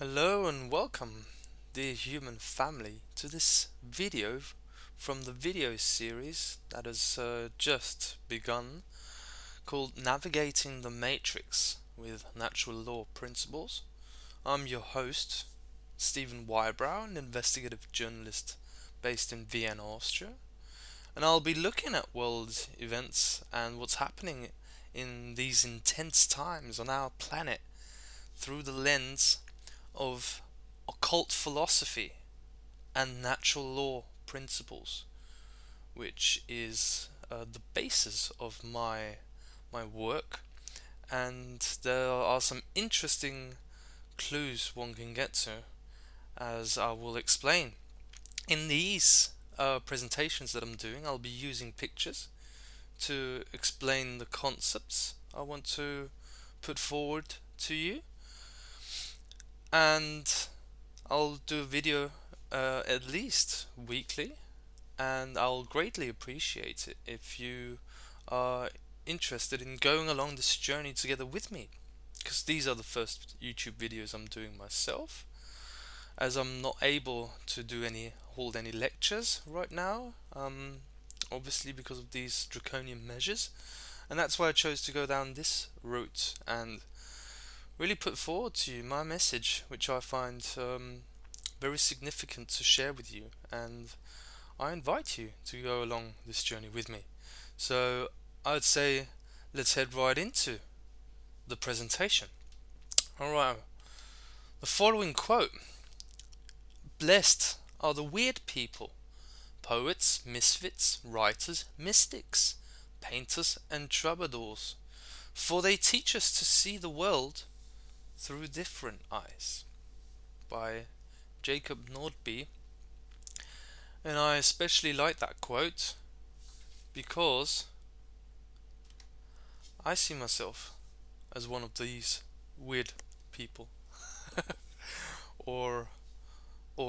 Hello and welcome, dear human family, to this video from the video series that has just begun called Navigating the Matrix with Natural Law Principles. I'm your host, Stephen Wybrow, an investigative journalist based in Vienna, Austria, and I'll be looking at world events and what's happening in these intense times on our planet through the lens of occult philosophy and natural law principles, which is the basis of my work. And there are some interesting clues one can get to, as I will explain. In these presentations that I'm doing, I'll be using pictures to explain the concepts I want to put forward to you, and I'll do a video at least weekly, and I'll greatly appreciate it if you are interested in going along this journey together with me, because these are the first YouTube videos I'm doing myself, as I'm not able to hold any lectures right now, obviously because of these draconian measures, and that's why I chose to go down this route and really put forward to you my message, which I find very significant to share with you, and I invite you to go along this journey with me. So I'd say let's head right into the presentation. Alright, the following quote: Blessed are the weird people, poets, misfits, writers, mystics, painters, and troubadours, for they teach us to see the world through different eyes. By Jacob Nordby. And I especially like that quote because I see myself as one of these weird people, or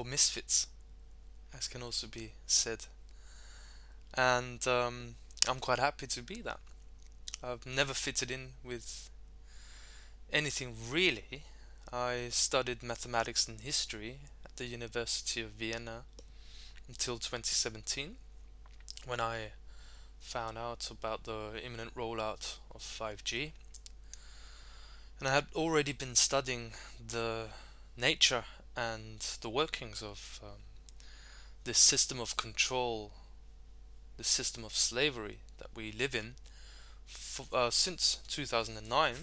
misfits, as can also be said. And I'm quite happy to be that. I've never fitted in with anything really. I studied mathematics and history at the University of Vienna until 2017, when I found out about the imminent rollout of 5G. And I had already been studying the nature and the workings of this system of control, this system of slavery that we live in since 2009.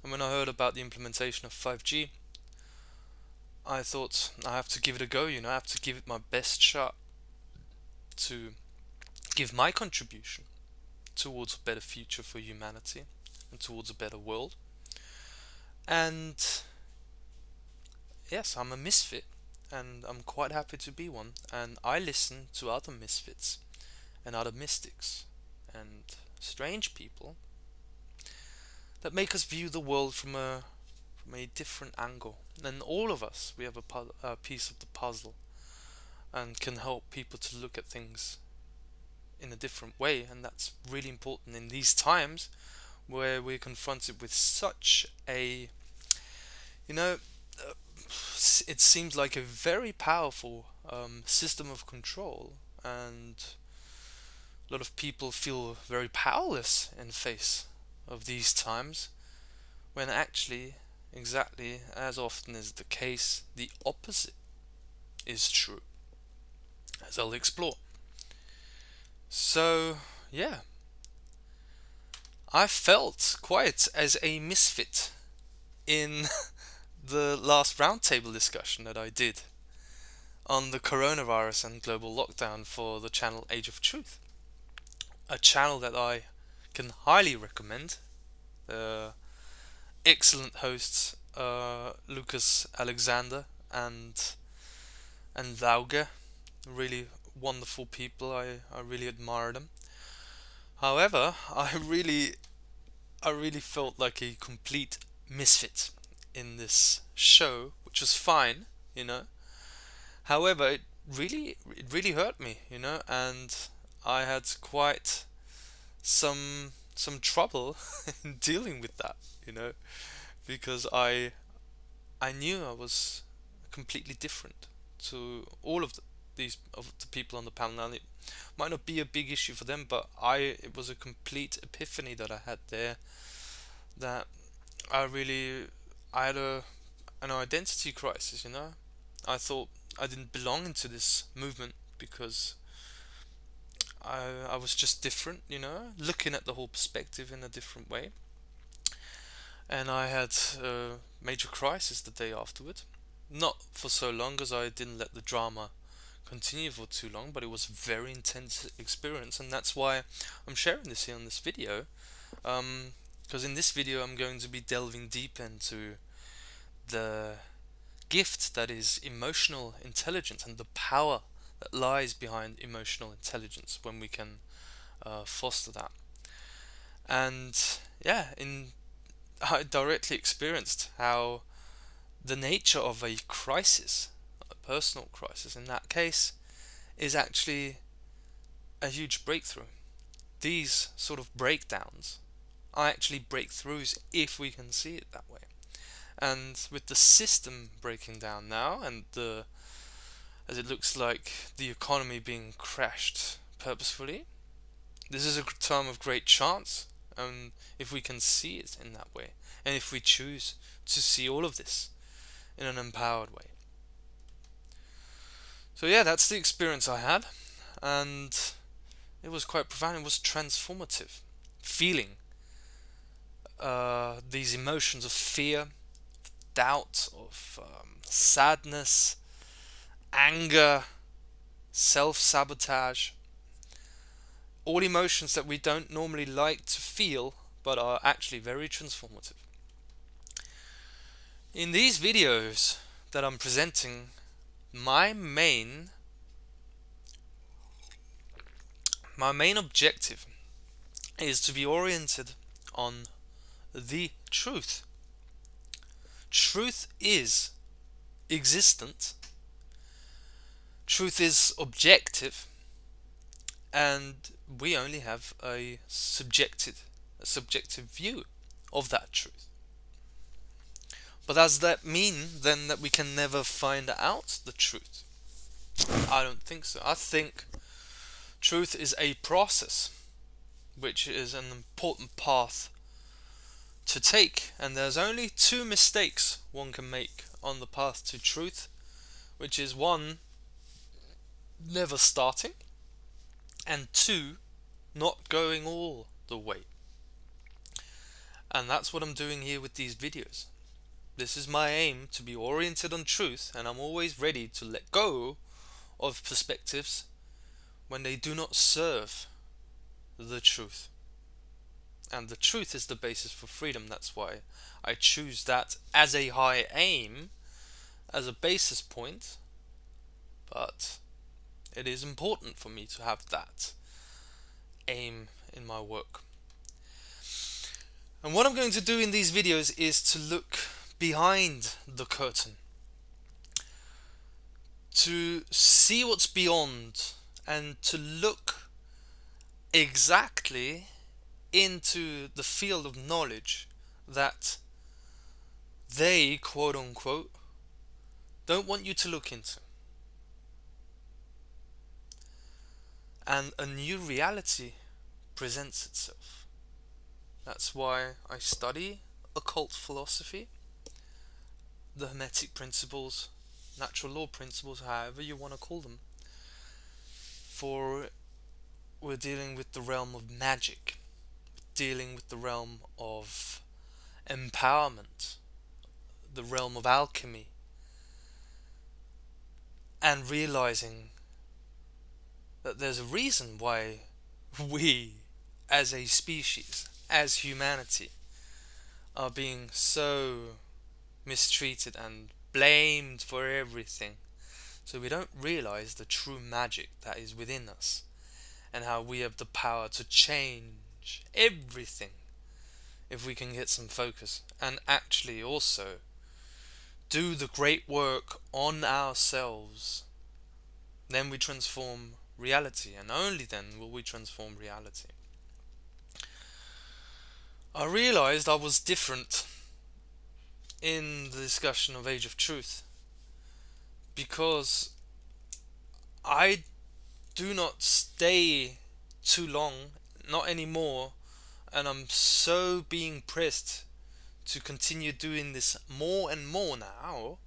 And when I heard about the implementation of 5G, I thought I have to give it a go, I have to give it my best shot to give my contribution towards a better future for humanity and towards a better world. And yes, I'm a misfit, and I'm quite happy to be one. And I listen to other misfits and other mystics and strange people that make us view the world from a different angle. And all of us, we have a piece of the puzzle and can help people to look at things in a different way. And that's really important in these times where we're confronted with such a, you know, it seems like a very powerful system of control, and a lot of people feel very powerless in face of these times, when actually, exactly as often is the case, the opposite is true, as I'll explore. So, yeah, I felt quite as a misfit in the last roundtable discussion that I did on the coronavirus and global lockdown for the channel Age of Truth, a channel that I can highly recommend. Excellent hosts, Lucas Alexander and Lauge, really wonderful people. I really admire them. However, I really felt like a complete misfit in this show, which was fine, you know. However, it really hurt me, and I had quite some trouble in dealing with that, because I I knew I was completely different to all of the people on the panel. Now, it might not be a big issue for them, but it was a complete epiphany that I had there, that I had an identity crisis, you know? I thought I didn't belong into this movement because I was just different, you know, looking at the whole perspective in a different way. And I had a major crisis the day afterward. Not for so long, as I didn't let the drama continue for too long, but it was a very intense experience, and that's why I'm sharing this here on this video. Because in this video, I'm going to be delving deep into the gift that is emotional intelligence and the power that lies behind emotional intelligence when we can foster that. And yeah, I directly experienced how the nature of a crisis, a personal crisis in that case, is actually a huge breakthrough. These sort of breakdowns are actually breakthroughs if we can see it that way. And with the system breaking down now, and as it looks like the economy being crashed purposefully, this is a time of great chance, if we can see it in that way, and if we choose to see all of this in an empowered way. So yeah, that's the experience I had, and it was quite profound. It was transformative. Feeling these emotions of fear, doubt, of sadness, anger, self-sabotage, all emotions that we don't normally like to feel, but are actually very transformative. In these videos that I'm presenting, my main objective is to be oriented on the truth. Truth is existent. Truth is objective, and we only have a subjective view of that truth. But does that mean then that we can never find out the truth? I don't think so. I think truth is a process, which is an important path to take, and there's only two mistakes one can make on the path to truth, which is one, never starting, and two, not going all the way. And that's what I'm doing here with these videos. This is my aim, to be oriented on truth, and I'm always ready to let go of perspectives when they do not serve the truth. And the truth is the basis for freedom. That's why I choose that as a high aim, as a basis point. But it is important for me to have that aim in my work. And what I'm going to do in these videos is to look behind the curtain, to see what's beyond, and to look exactly into the field of knowledge that they, quote unquote, don't want you to look into. And a new reality presents itself. That's why I study occult philosophy, the Hermetic principles, natural law principles, however you want to call them. For we're dealing with the realm of magic, dealing with the realm of empowerment, the realm of alchemy, and realizing that there's a reason why we, as a species, as humanity, are being so mistreated and blamed for everything. So we don't realize the true magic that is within us, and how we have the power to change everything if we can get some focus, and actually also do the great work on ourselves. Then we transform reality, and only then will we transform reality. I realized I was different in the discussion of Age of Truth, because I do not stay too long, not anymore, and I'm so being pressed to continue doing this more and more now,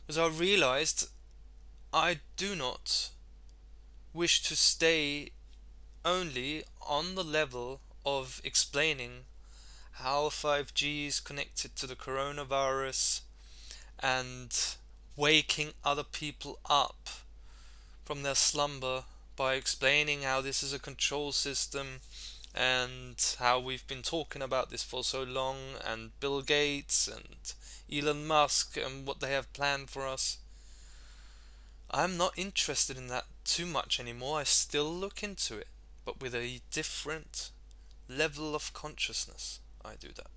because I realized I do not wish to stay only on the level of explaining how 5G is connected to the coronavirus and waking other people up from their slumber by explaining how this is a control system and how we've been talking about this for so long, and Bill Gates and Elon Musk and what they have planned for us. I'm not interested in that too much anymore. I still look into it, but with a different level of consciousness. I do that.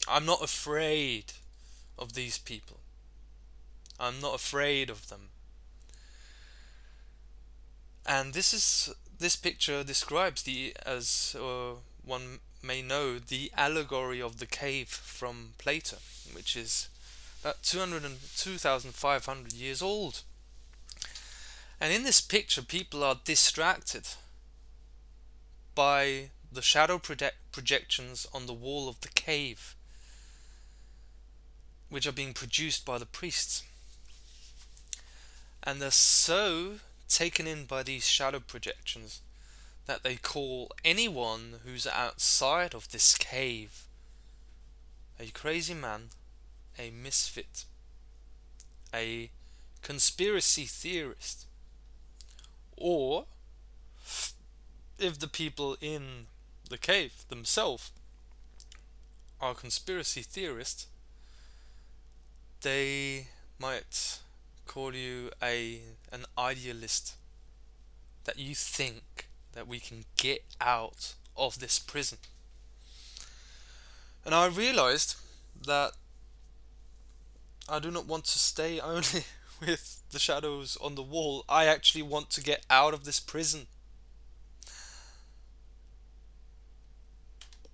I'm not afraid of these people. I'm not afraid of them. And this picture describes as one may know, the allegory of the cave from Plato, which is about 2,500 years old. And in this picture, people are distracted by the shadow projections on the wall of the cave, which are being produced by the priests. And they're so taken in by these shadow projections that they call anyone who's outside of this cave a crazy man, a misfit, a conspiracy theorist, or if the people in the cave themselves are conspiracy theorists, they might call you an idealist, that you think that we can get out of this prison. And I realized that I do not want to stay only with the shadows on the wall. I actually want to get out of this prison.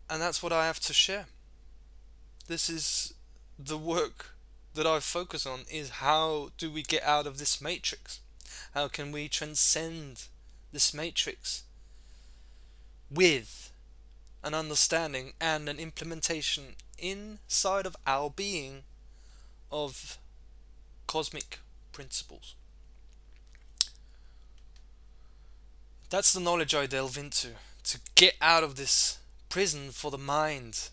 And that's what I have to share. This is the work that I focus on, is how do we get out of this matrix? How can we transcend this matrix with an understanding and an implementation inside of our being of cosmic principles? That's the knowledge I delve into, to get out of this prison for the mind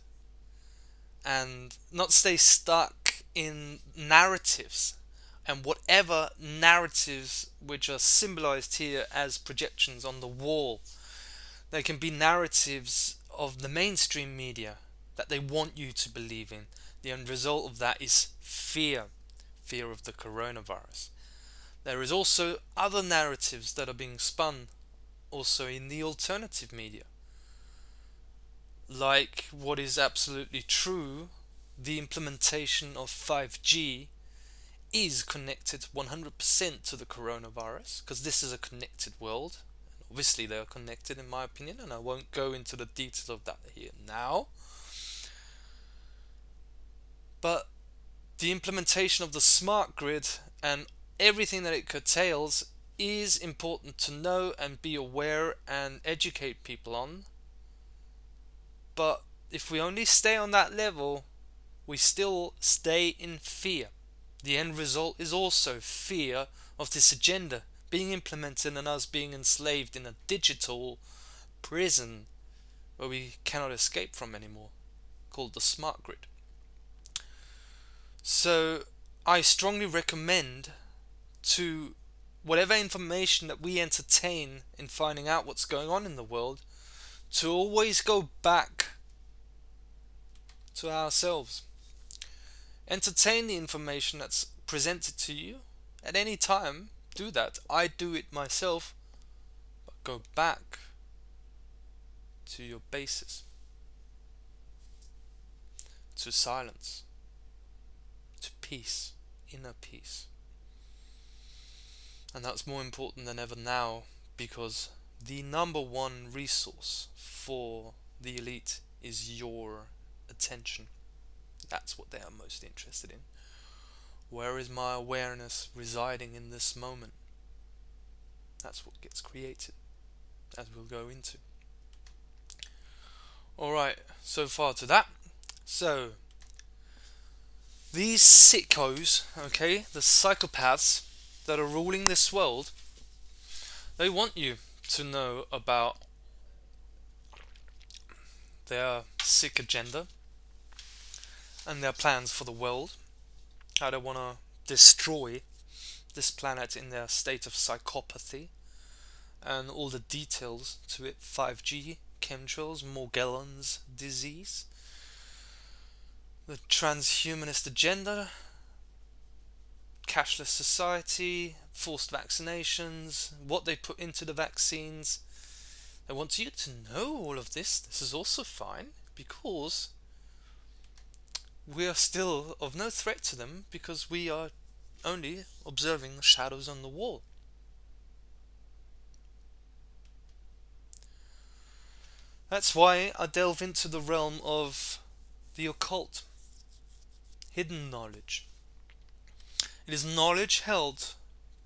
and not stay stuck in narratives, and whatever narratives which are symbolized here as projections on the wall. They can be narratives of the mainstream media that they want you to believe in. The end result of that is fear of the coronavirus. There is also other narratives that are being spun also in the alternative media, like what is absolutely true: the implementation of 5G is connected 100% to the coronavirus, because this is a connected world. Obviously they are connected, in my opinion, and I won't go into the details of that here now. But the implementation of the smart grid and everything that it curtails is important to know and be aware and educate people on. But if we only stay on that level, we still stay in fear. The end result is also fear of this agenda being implemented and us being enslaved in a digital prison where we cannot escape from anymore, called the smart grid. So I strongly recommend, to whatever information that we entertain in finding out what's going on in the world, to always go back to ourselves. Entertain the information that's presented to you at any time. Do that. I do it myself. But go back to your basis, to silence, to peace, inner peace. And that's more important than ever now, because the number one resource for the elite is your attention, That's what they are most interested in. Where is my awareness residing in this moment? That's what gets created, as we'll go into. Alright, so far to that. So, these sickos, okay, the psychopaths that are ruling this world, they want you to know about their sick agenda and their plans for the world, how they want to destroy this planet in their state of psychopathy, and all the details to it: 5G, chemtrails, Morgellons disease, the transhumanist agenda, cashless society, forced vaccinations, what they put into the vaccines. They want you to know all of this. This is also fine because we are still of no threat to them, because we are only observing the shadows on the wall. That's why I delve into the realm of the occult, hidden knowledge. It is knowledge held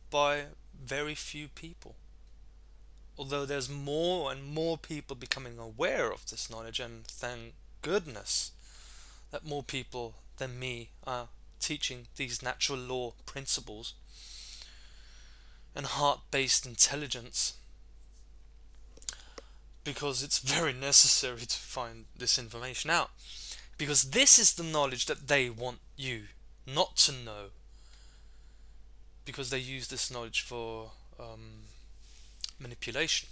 by very few people. Although there's more and more people becoming aware of this knowledge, and thank goodness that more people than me are teaching these natural law principles and heart-based intelligence, because it's very necessary to find this information out, because this is the knowledge that they want you not to know, because they use this knowledge for manipulation.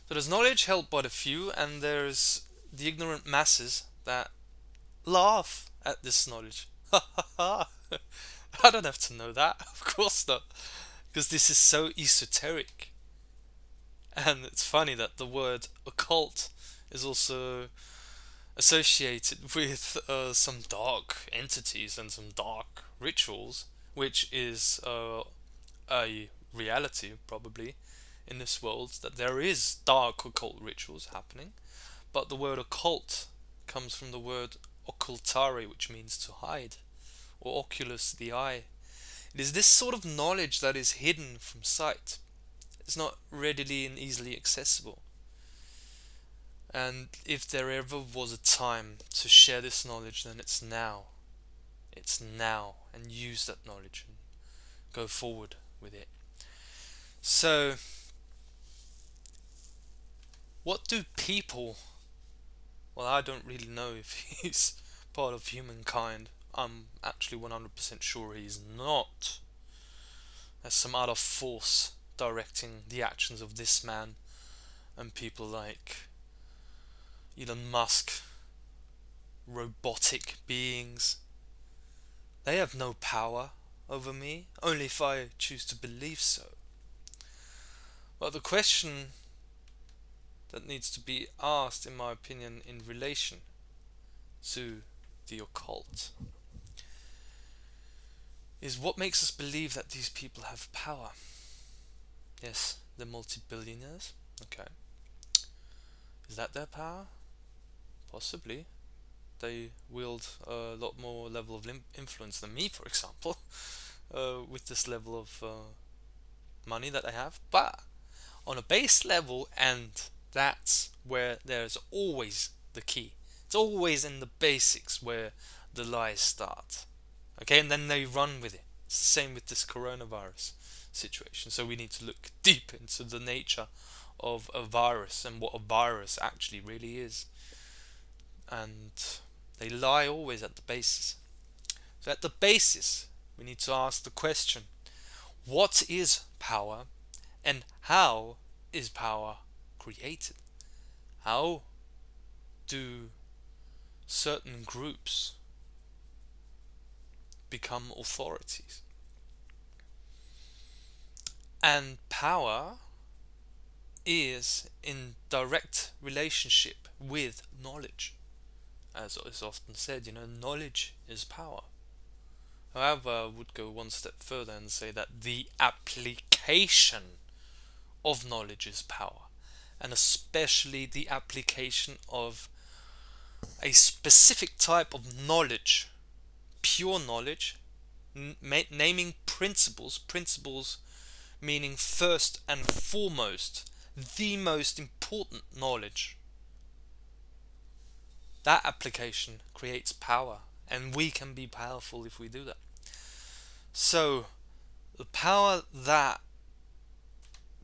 So there's knowledge held by the few, and there's the ignorant masses that laugh at this knowledge. Ha ha ha! I don't have to know that, of course not, because this is so esoteric. And it's funny that the word occult is also associated with some dark entities and some dark rituals, which is a reality probably in this world, that there is dark occult rituals happening. But the word occult comes from the word occultare, which means to hide, or oculus, the eye. It is this sort of knowledge that is hidden from sight. It's not readily and easily accessible. And if there ever was a time to share this knowledge, then it's now. It's now, and use that knowledge and go forward with it. So, what do people... Well, I don't really know if he's part of humankind. I'm actually 100% sure he's not. There's some other force directing the actions of this man and people like Elon Musk, robotic beings. They have no power over me, only if I choose to believe so. But the question that needs to be asked, in my opinion, in relation to the occult is, what makes us believe that these people have power? Yes, they're multi-billionaires. Okay. Is that their power? Possibly. They wield a lot more level of influence than me, for example, with this level of money that I have. But on a base level, and that's where there's always the key. It's always in the basics where the lies start. Okay, and then they run with it. It's the same with this coronavirus situation. So we need to look deep into the nature of a virus and what a virus actually really is. And they lie always at the basis. So at the basis, we need to ask the question, what is power, and how is power created? How do certain groups become authorities? And power is in direct relationship with knowledge. As is often said, knowledge is power. However, I would go one step further and say that the application of knowledge is power, and especially the application of a specific type of knowledge, pure knowledge, naming principles meaning first and foremost, the most important knowledge. That application creates power, and we can be powerful if we do that. So, the power that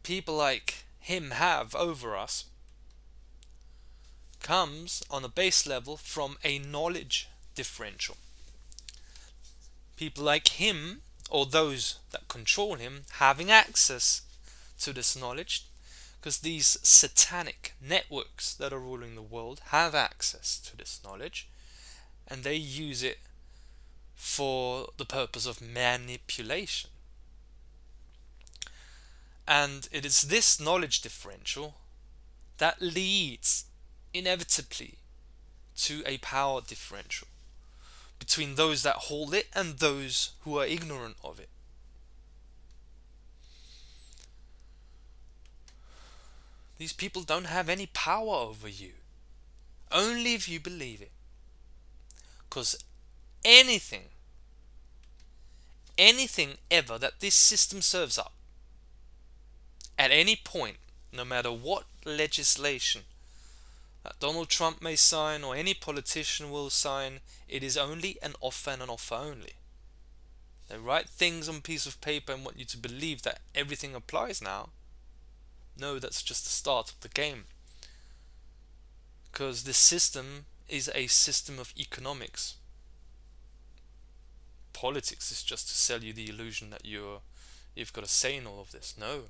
people like him have over us comes on a base level from a knowledge differential. People like him, or those that control him, having access to this knowledge, because these satanic networks that are ruling the world have access to this knowledge, and they use it for the purpose of manipulation. And it is this knowledge differential that leads inevitably to a power differential between those that hold it and those who are ignorant of it. These people don't have any power over you, only if you believe it. Because anything ever that this system serves up, at any point, no matter what legislation that Donald Trump may sign or any politician will sign, it is only an offer and an offer only. They write things on a piece of paper and want you to believe that everything applies now. No, that's just the start of the game. Because this system is a system of economics. Politics is just to sell you the illusion that you've got a say in all of this. No.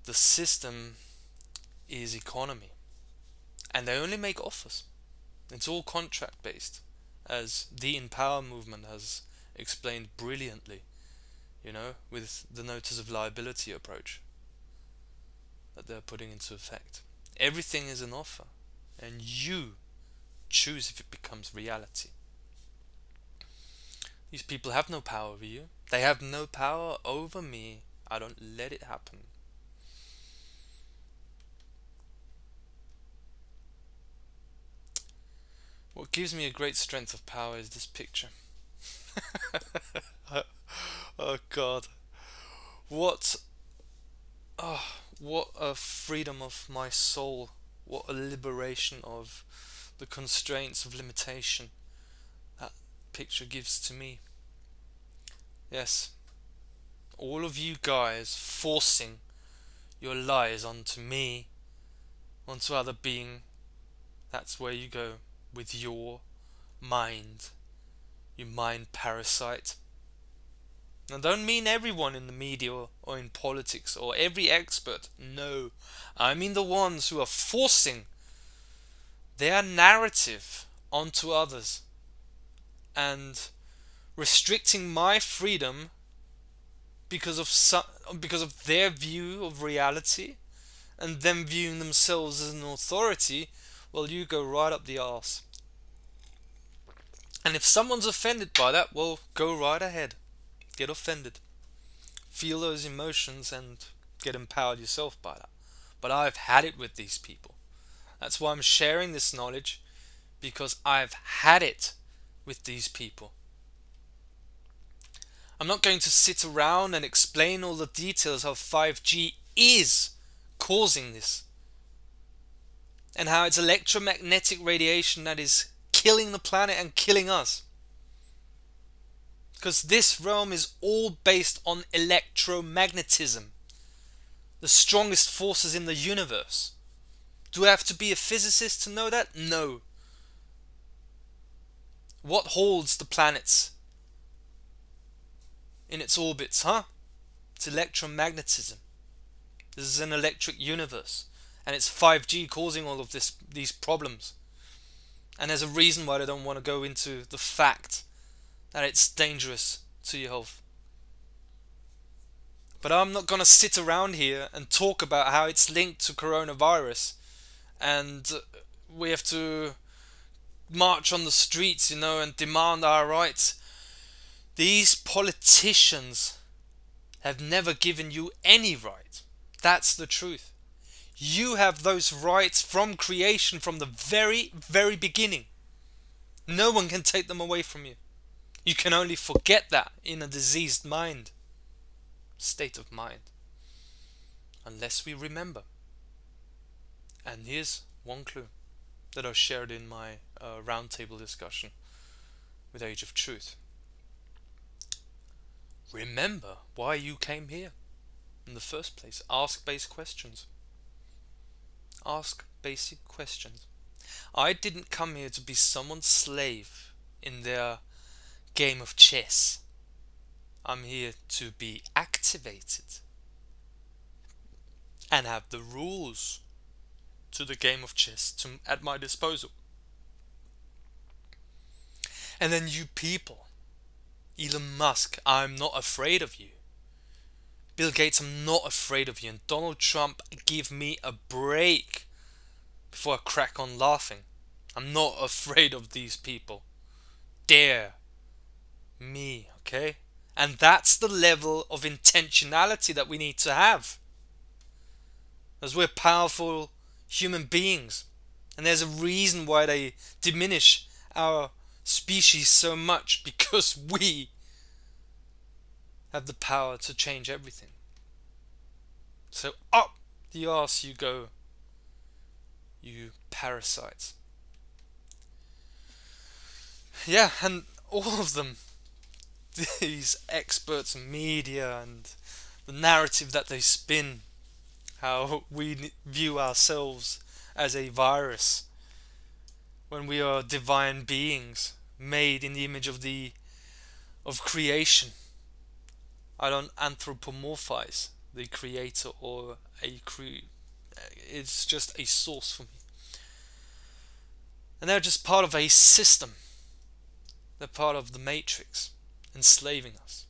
The system is economy. And they only make offers. It's all contract based, as the Empower movement has explained brilliantly, with the notice of liability approach that they're putting into effect. Everything is an offer, and you choose if it becomes reality. These people have no power over you. They have no power over me. I don't let it happen. What gives me a great strength of power is this picture. Oh God. What a freedom of my soul. What a liberation of the constraints of limitation that picture gives to me. Yes, all of you guys forcing your lies onto me, onto other being, that's where you go with your mind. You mind parasite. I don't mean everyone in the media or in politics or every expert. No, I mean the ones who are forcing their narrative onto others and restricting my freedom because of their view of reality and them viewing themselves as an authority. Well, you go right up the arse. And if someone's offended by that, well, go right ahead. Get offended. Feel those emotions and get empowered yourself by that. But I've had it with these people. That's why I'm sharing this knowledge, because I've had it with these people. I'm not going to sit around and explain all the details how 5G is causing this, and how it's electromagnetic radiation that is killing the planet and killing us. Because this realm is all based on electromagnetism, the strongest forces in the universe. Do I have to be a physicist to know that? No. What holds the planets in its orbits, huh? It's electromagnetism. This is an electric universe, and it's 5G causing all of these problems. And there's a reason why they don't want to go into the fact that it's dangerous to your health. But I'm not going to sit around here and talk about how it's linked to coronavirus and we have to march on the streets, and demand our rights. These politicians have never given you any right. That's the truth. You have those rights from creation, from the very, very beginning. No one can take them away from you. You can only forget that in a diseased mind, state of mind, unless we remember. And here's one clue that I shared in my roundtable discussion with Age of Truth. Remember why you came here in the first place. Ask basic questions. Ask basic questions. I didn't come here to be someone's slave in their game of chess. I'm here to be activated and have the rules to the game of chess at my disposal. And then you people, Elon Musk, I'm not afraid of you. Bill Gates, I'm not afraid of you. And Donald Trump, give me a break before I crack on laughing. I'm not afraid of these people. Dare me, okay? And that's the level of intentionality that we need to have. As we're powerful human beings. And there's a reason why they diminish our species so much, because we have the power to change everything. So up the arse you go, you parasites. Yeah, and all of them, these experts and media and the narrative that they spin, how we view ourselves as a virus when we are divine beings made in the image of creation. I don't anthropomorphize the creator or it's just a source for me. And they're just part of a system. They're part of the matrix, enslaving us.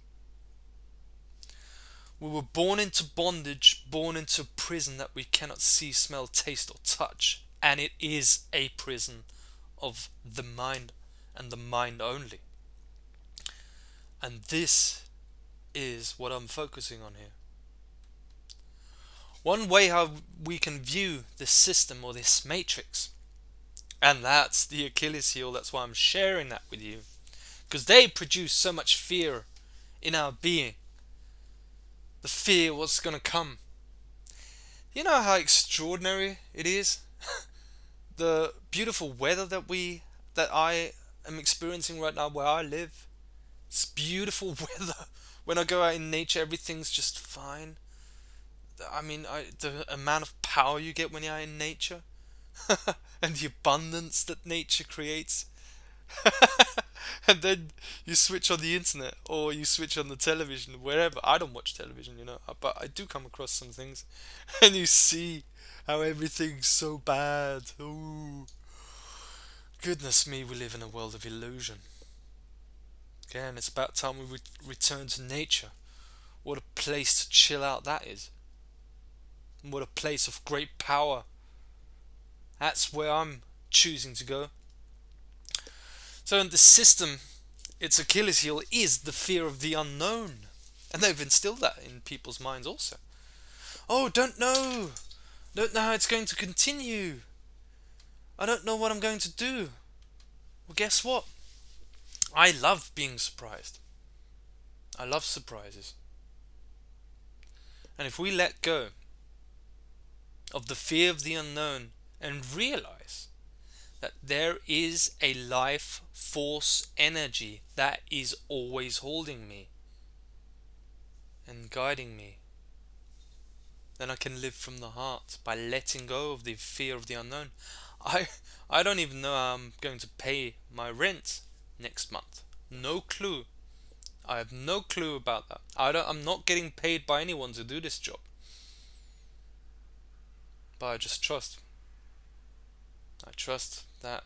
We were born into bondage, born into a prison that we cannot see, smell, taste, or touch. And it is a prison of the mind, and the mind only. And this is what I'm focusing on here. One way how we can view this system or this matrix, and that's the Achilles heel, that's why I'm sharing that with you, because they produce so much fear in our being. The fear what's going to come. You know how extraordinary it is? The beautiful weather that I am experiencing right now where I live. It's beautiful weather. When I go out in nature, everything's just fine. I mean, the amount of power you get when you're out in nature, and the abundance that nature creates. And then you switch on the internet or you switch on the television, wherever. I don't watch television, but I do come across some things, and you see how everything's so bad. Ooh, goodness me, we live in a world of illusion. Again, it's about time we return to nature. What a place to chill out that is. And what a place of great power. That's where I'm choosing to go. So in the system, its Achilles heel is the fear of the unknown. And they've instilled that in people's minds also. Oh, don't know how it's going to continue. I don't know what I'm going to do. Well, guess what? I love being surprised. I love surprises. And if we let go of the fear of the unknown and realize that there is a life force energy that is always holding me and guiding me, then I can live from the heart by letting go of the fear of the unknown. I don't even know how I'm going to pay my rent next month. No clue. I have no clue about that. I'm not getting paid by anyone to do this job. But I just trust. I trust that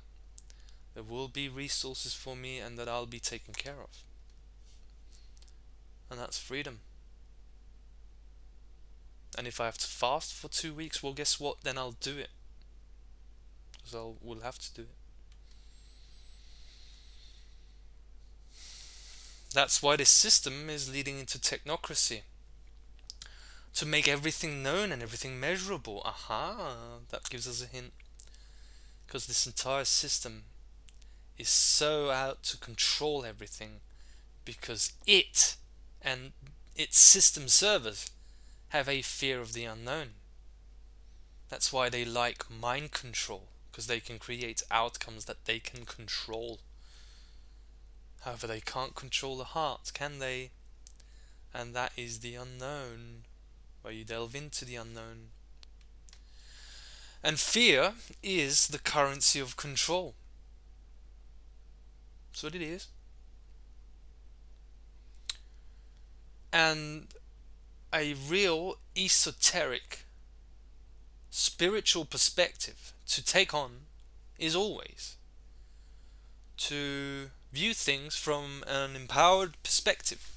there will be resources for me and that I'll be taken care of. And that's freedom. And if I have to fast for 2 weeks, well, guess what? Then I'll do it. Because we'll have to do it. That's why this system is leading into technocracy. to make everything known and everything measurable. Aha, that gives us a hint. Because this entire system is so out to control everything because it and its system servers have a fear of the unknown. That's why they like mind control, because they can create outcomes that they can control. However, they can't control the heart, can they? And that is the unknown, where you delve into the unknown. And fear is the currency of control. That's what it is. And a real esoteric spiritual perspective to take on is always to view things from an empowered perspective.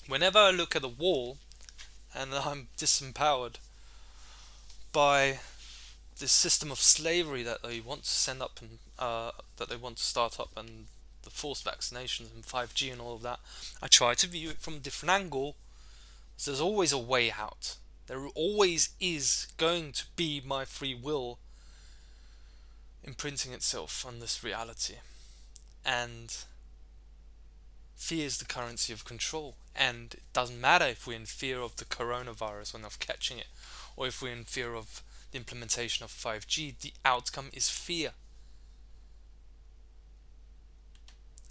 Whenever I look at a wall and I'm disempowered by this system of slavery that they want to send up and that they want to start up, and the forced vaccinations and 5G and all of that, I try to view it from a different angle. So there's always a way out. There always is going to be my free will imprinting itself on this reality. And fear is the currency of control. And it doesn't matter if we're in fear of the coronavirus or of catching it, or if we're in fear of the implementation of 5G, the outcome is fear.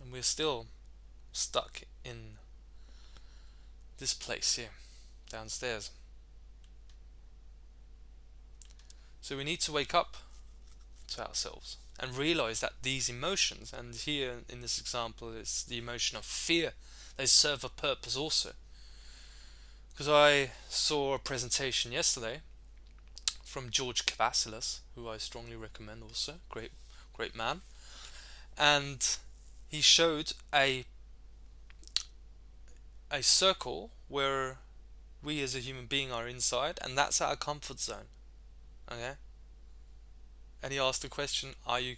And we're still stuck in this place here, downstairs. So we need to wake up to ourselves and realize that these emotions, and here in this example it's the emotion of fear, they serve a purpose also. Because I saw a presentation yesterday from George Kavasilis, who I strongly recommend also, great man, and he showed a circle where we as a human being are inside, and that's our comfort zone. Okay? And he asked the question, are you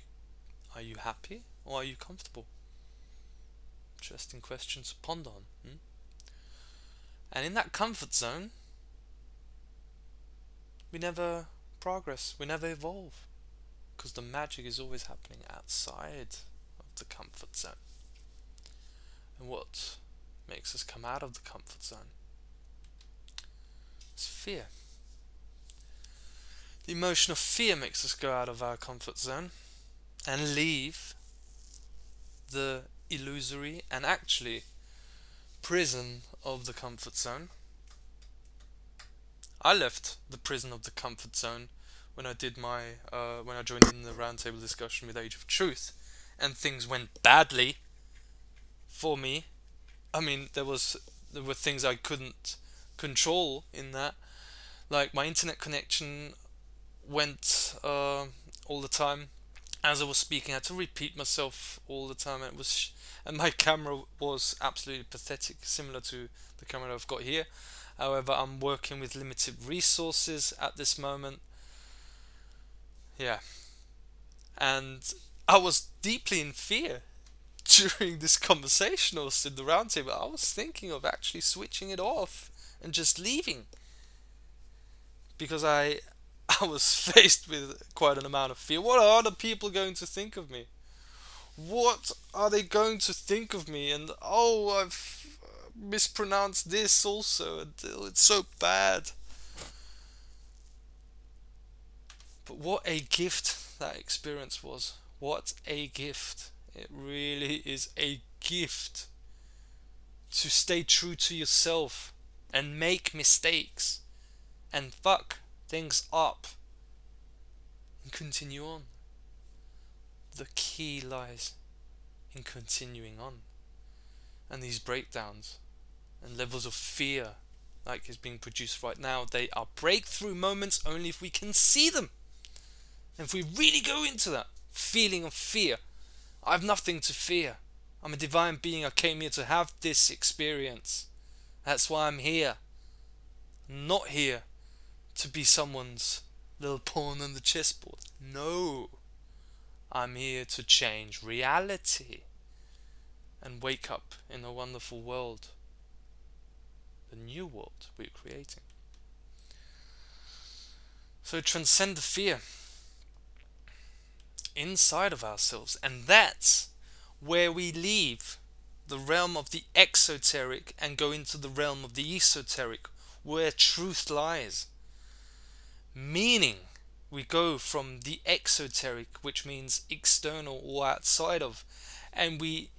happy or are you comfortable? Interesting question to ponder on. And in that comfort zone, we never progress, we never evolve, because the magic is always happening outside of the comfort zone. And what makes us come out of the comfort zone? It's fear. The emotion of fear makes us go out of our comfort zone and leave the illusory and actually prison of the comfort zone. I left the prison of the comfort zone when I did when I joined in the roundtable discussion with Age of Truth, and things went badly for me. I mean, there were things I couldn't control in that, like my internet connection went all the time. As I was speaking, I had to repeat myself all the time, and my camera was absolutely pathetic, similar to the camera I've got here. However, I'm working with limited resources at this moment. Yeah, and I was deeply in fear during this conversation or in the roundtable. I was thinking of actually switching it off and just leaving, because I was faced with quite an amount of fear. What are other people going to think of me? What are they going to think of me? And I've mispronounced this also, and it's so bad. But what a gift that experience was. What a gift. It really is a gift to stay true to yourself and make mistakes and fuck things up and continue on. The key lies in continuing on. And these breakdowns and levels of fear, like is being produced right now, they are breakthrough moments only if we can see them. And if we really go into that feeling of fear, I have nothing to fear. I'm a divine being. I came here to have this experience. That's why I'm here. I'm not here to be someone's little pawn on the chessboard. No. I'm here to change reality and wake up in a wonderful world. The new world we're creating. So transcend the fear inside of ourselves, and that's where we leave the realm of the exoteric and go into the realm of the esoteric, where truth lies. Meaning, we go from the exoteric, which means external or outside of, and we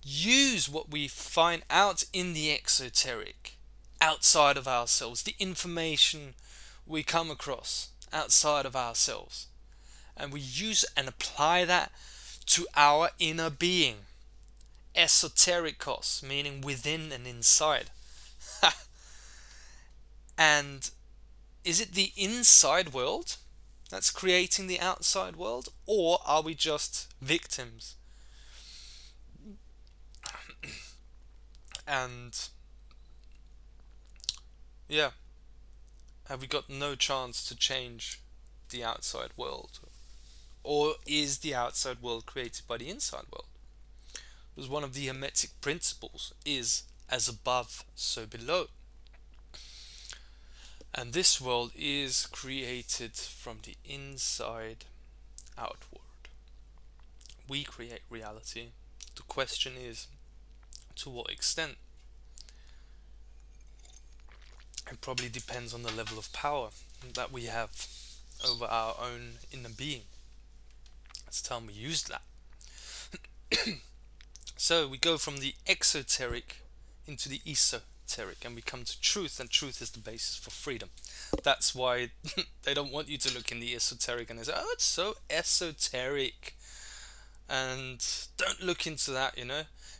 use what we find out in the exoteric, outside of ourselves, the information we come across outside of ourselves, and we use and apply that to our inner being. Esoterikos, meaning within and inside. And is it the inside world that's creating the outside world, or are we just victims? And yeah, have we got no chance to change the outside world? Or is the outside world created by the inside world? Because one of the Hermetic principles is as above, so below. And this world is created from the inside outward. We create reality. The question is, to what extent? It probably depends on the level of power that we have over our own inner being. It's time we use that. So we go from the exoteric into the esoteric, and we come to truth, and truth is the basis for freedom. That's why they don't want you to look in the esoteric, and they say, oh, it's so esoteric. And don't look into that,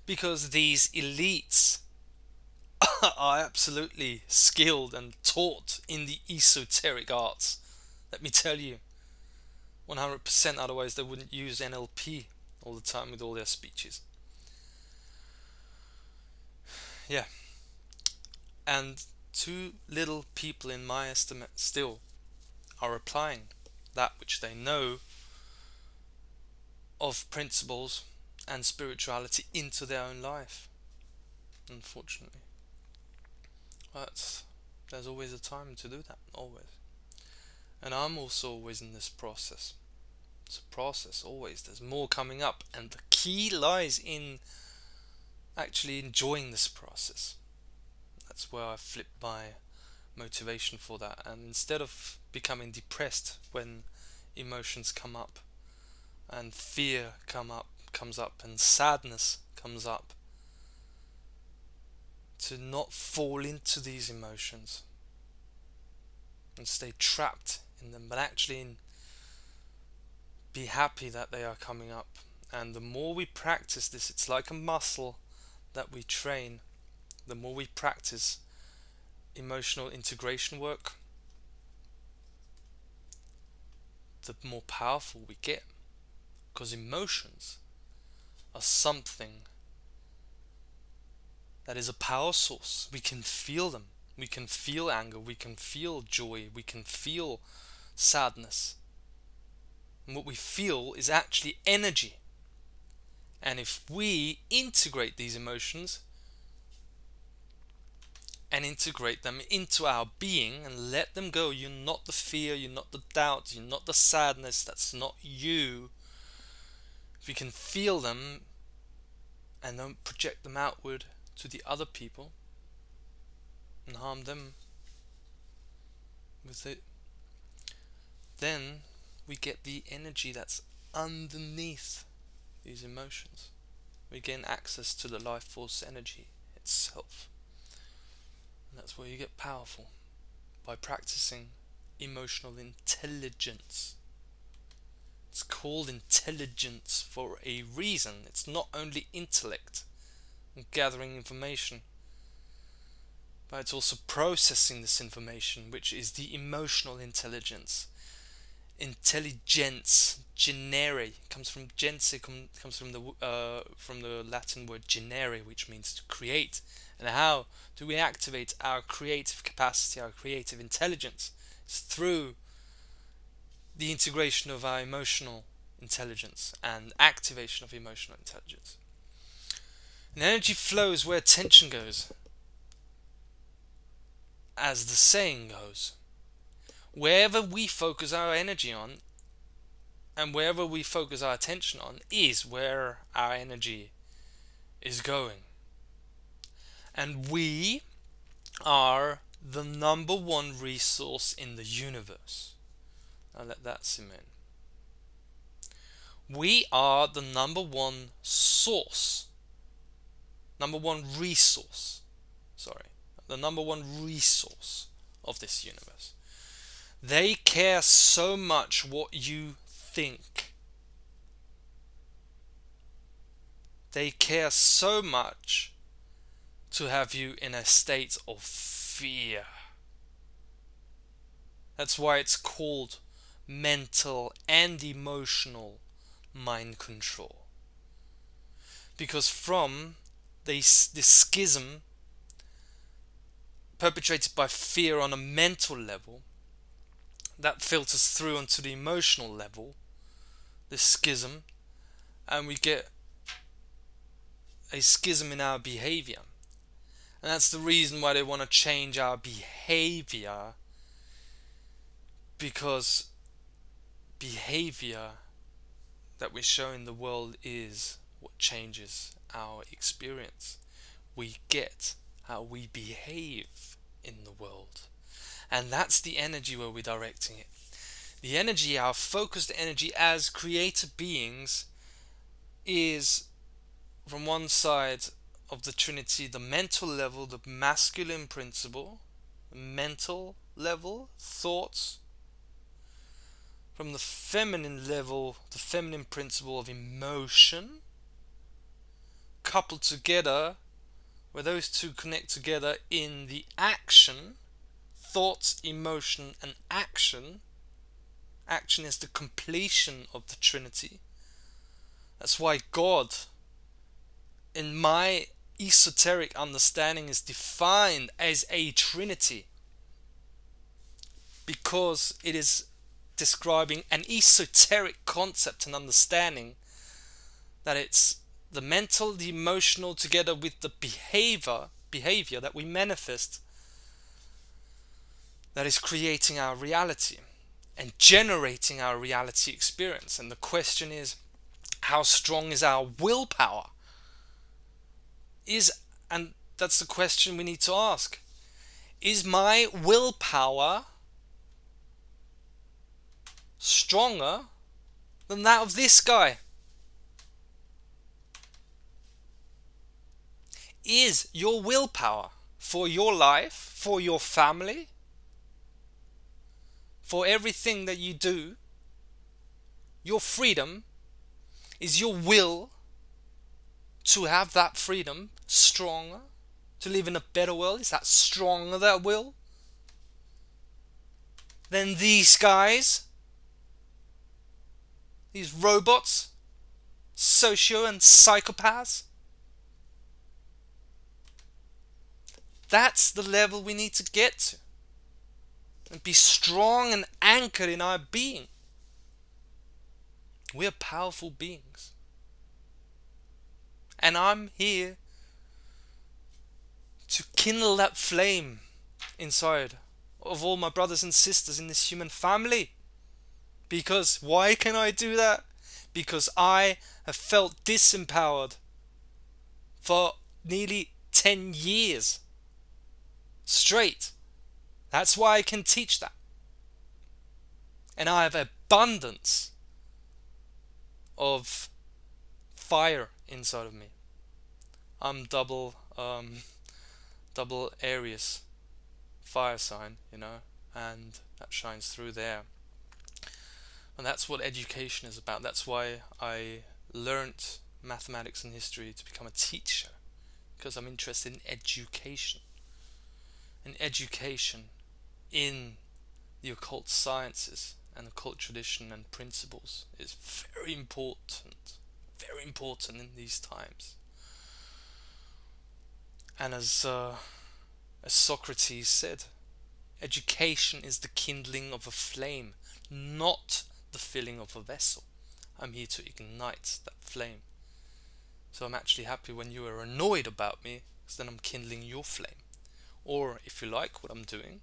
because these elites are absolutely skilled and taught in the esoteric arts. Let me tell you, 100%, otherwise they wouldn't use NLP all the time with all their speeches. Yeah. And too little people, in my estimate, still are applying that which they know of principles and spirituality into their own life, unfortunately. But there's always a time to do that, always. And I'm also always in this process. It's a process, always. There's more coming up, and the key lies in actually enjoying this process. That's where I flip my motivation for that, and instead of becoming depressed when emotions come up and fear comes up and sadness comes up, to not fall into these emotions and stay trapped in them, but actually be happy that they are coming up. And the more we practice this, it's like a muscle that we train. The more we practice emotional integration work, the more powerful we get. Because emotions are something that is a power source. We can feel them. We can feel anger. We can feel joy. We can feel sadness. And what we feel is actually energy. And if we integrate these emotions and integrate them into our being and let them go, you're not the fear, you're not the doubt, you're not the sadness, that's not you. If you can feel them and don't project them outward to the other people and harm them with it, then we get the energy that's underneath these emotions. We gain access to the life force energy itself. And that's where you get powerful, by practicing emotional intelligence. It's called intelligence for a reason. It's not only intellect and gathering information, but it's also processing this information, which is the emotional intelligence. Intelligence, genere, comes from gense, comes from the Latin word genere, which means to create. And how do we activate our creative capacity, our creative intelligence? It's through the integration of our emotional intelligence and activation of emotional intelligence. And energy flows where tension goes. As the saying goes, Wherever we focus our energy on and wherever we focus our attention on is where our energy is going. And we are the number one resource in the universe. Now let that cement. We are the number one source, number one resource, the number one resource of this universe. They care so much what you think. They care so much to have you in a state of fear. That's why it's called mental and emotional mind control. Because from this schism perpetrated by fear on a mental level, that filters through onto the emotional level, this schism, and we get a schism in our behavior. And that's the reason why they want to change our behavior, because behavior that we show in the world is what changes our experience. We get how we behave in the world. And that's the energy where we're directing it. The energy, our focused energy as creator beings, is from one side of the Trinity, the mental level, the masculine principle, the mental level, thoughts. From the feminine level, the feminine principle of emotion, coupled together, where those two connect together in the action, thoughts, emotion, and action. Action is the completion of the Trinity. That's why God, in my esoteric understanding, is defined as a Trinity, because it is describing an esoteric concept and understanding that it's the mental, the emotional, together with the behavior that we manifest, that is creating our reality and generating our reality experience. And the question is, how strong is our willpower? And that's the question we need to ask. Is my willpower stronger than that of this guy? Is your willpower for your life, for your family, for everything that you do, your freedom, is your will to have that freedom stronger, to live in a better world? Is that stronger, that will, than these guys, these robots, socio and psychopaths? That's the level we need to get to, and be strong and anchored in our being. We're powerful beings, and I'm here to kindle that flame inside of all my brothers and sisters in this human family. Because why can I do that? Because I have felt disempowered for nearly 10 years straight. That's why I can teach that. And I have abundance of fire inside of me. I'm double Aries fire sign, and that shines through there. And that's what education is about. That's why I learnt mathematics and history, to become a teacher, because I'm interested in education. And education in the occult sciences and occult tradition and principles is very important in these times. And as Socrates said, education is the kindling of a flame, not the filling of a vessel. I'm here to ignite that flame. So I'm actually happy when you are annoyed about me, because then I'm kindling your flame. Or if you like what I'm doing,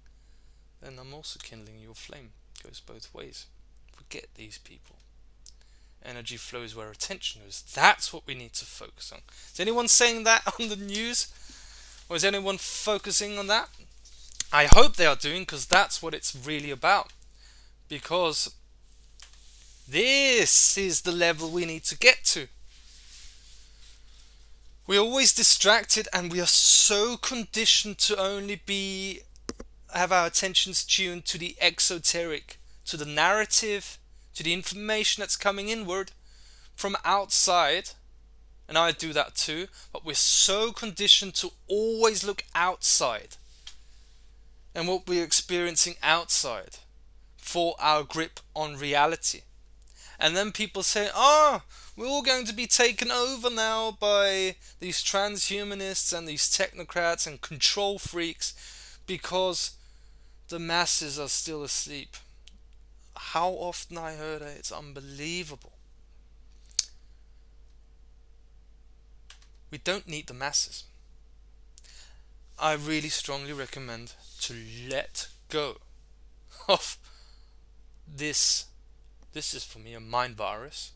then I'm also kindling your flame. It goes both ways. Forget these people. Energy flows where attention goes. That's what we need to focus on. Is anyone saying that on the news? Or is anyone focusing on that? I hope they are doing, because that's what it's really about. Because this is the level we need to get to. We're always distracted, and we are so conditioned to only have our attentions tuned to the exoteric, to the narrative, to the information that's coming inward from outside. And I do that too, but we're so conditioned to always look outside and what we're experiencing outside for our grip on reality. And then people say, we're all going to be taken over now by these transhumanists and these technocrats and control freaks because the masses are still asleep. How often I heard it, it's unbelievable. We don't need the masses. I really strongly recommend to let go of this. This is for me a mind virus.